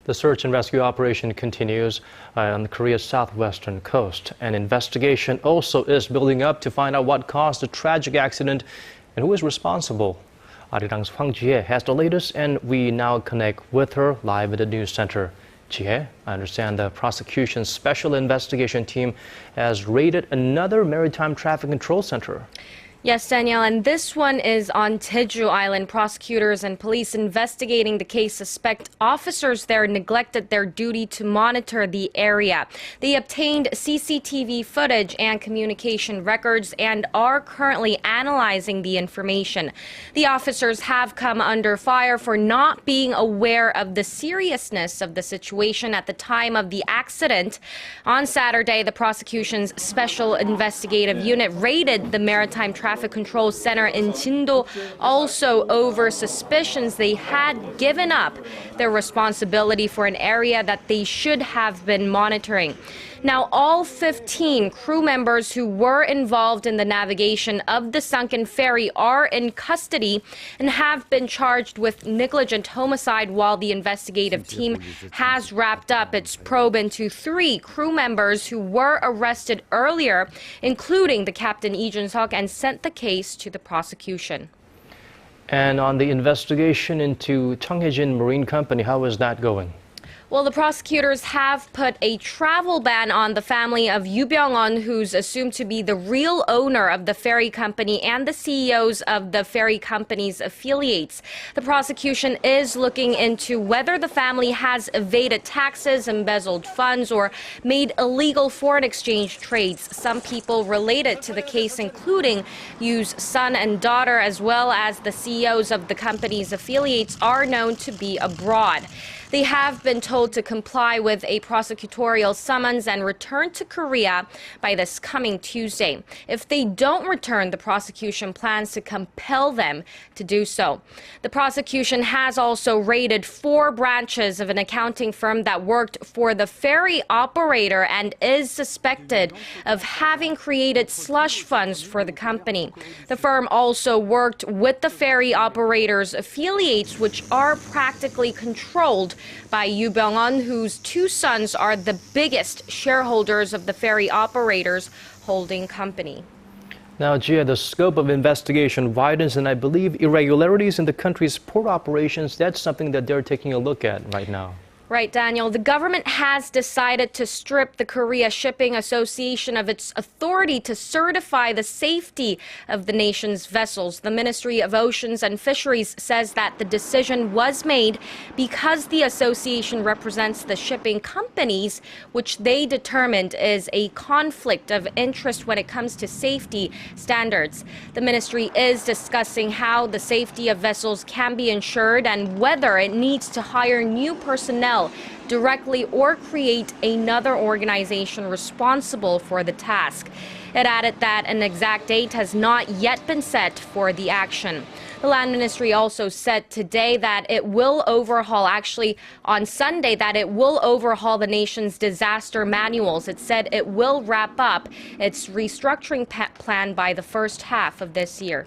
The search and rescue operation continues on Korea's southwestern coast. An investigation also is building up to find out what caused the tragic accident and who is responsible. Arirang's Hwang Ji-hye has the latest, and we now connect with her live at the news center. Ji-hye, I understand the prosecution's special investigation team has raided another maritime traffic control center. Yes, Danielle, and this one is on Jeju Island. Prosecutors and police investigating the case suspect officers there neglected their duty to monitor the area. They obtained CCTV footage and communication records and are currently analyzing the information. The officers have come under fire for not being aware of the seriousness of the situation at the time of the accident. On Saturday, the prosecution's special investigative unit raided the maritime traffic control center in Jindo, also over suspicions they had given up their responsibility for an area that they should have been monitoring. Now, all 15 crew members who were involved in the navigation of the sunken ferry are in custody and have been charged with negligent homicide, while the investigative team has wrapped up its probe into 3 crew members who were arrested earlier, including the captain Lee Jun-seok, and sent the case to the prosecution. And on the investigation into Cheongjin Marine Company, how is that going? Well, the prosecutors have put a travel ban on the family of Yoo Byung-won, who's assumed to be the real owner of the ferry company, and the CEOs of the ferry company's affiliates. The prosecution is looking into whether the family has evaded taxes, embezzled funds, or made illegal foreign exchange trades. Some people related to the case, including Yoo's son and daughter, as well as the CEOs of the company's affiliates, are known to be abroad. They have been told to comply with a prosecutorial summons and return to Korea by this coming Tuesday. If they don't return, the prosecution plans to compel them to do so. The prosecution has also raided 4 branches of an accounting firm that worked for the ferry operator and is suspected of having created slush funds for the company. The firm also worked with the ferry operator's affiliates, which are practically controlled by Yoo Byung-won, whose 2 sons are the biggest shareholders of the ferry operator's holding company. Now, Ji-hye, the scope of investigation widens, and I believe irregularities in the country's port operations, that's something that they're taking a look at right now. Right, Daniel. The government has decided to strip the Korea Shipping Association of its authority to certify the safety of the nation's vessels. The Ministry of Oceans and Fisheries says that the decision was made because the association represents the shipping companies, which they determined is a conflict of interest when it comes to safety standards. The ministry is discussing how the safety of vessels can be ensured and whether it needs to hire new personnel directly or create another organization responsible for the task. It added that an exact date has not yet been set for the action. The Land Ministry also said today that it will overhaul, actually on Sunday, that it will overhaul the nation's disaster manuals. It said it will wrap up its restructuring plan by the first half of this year.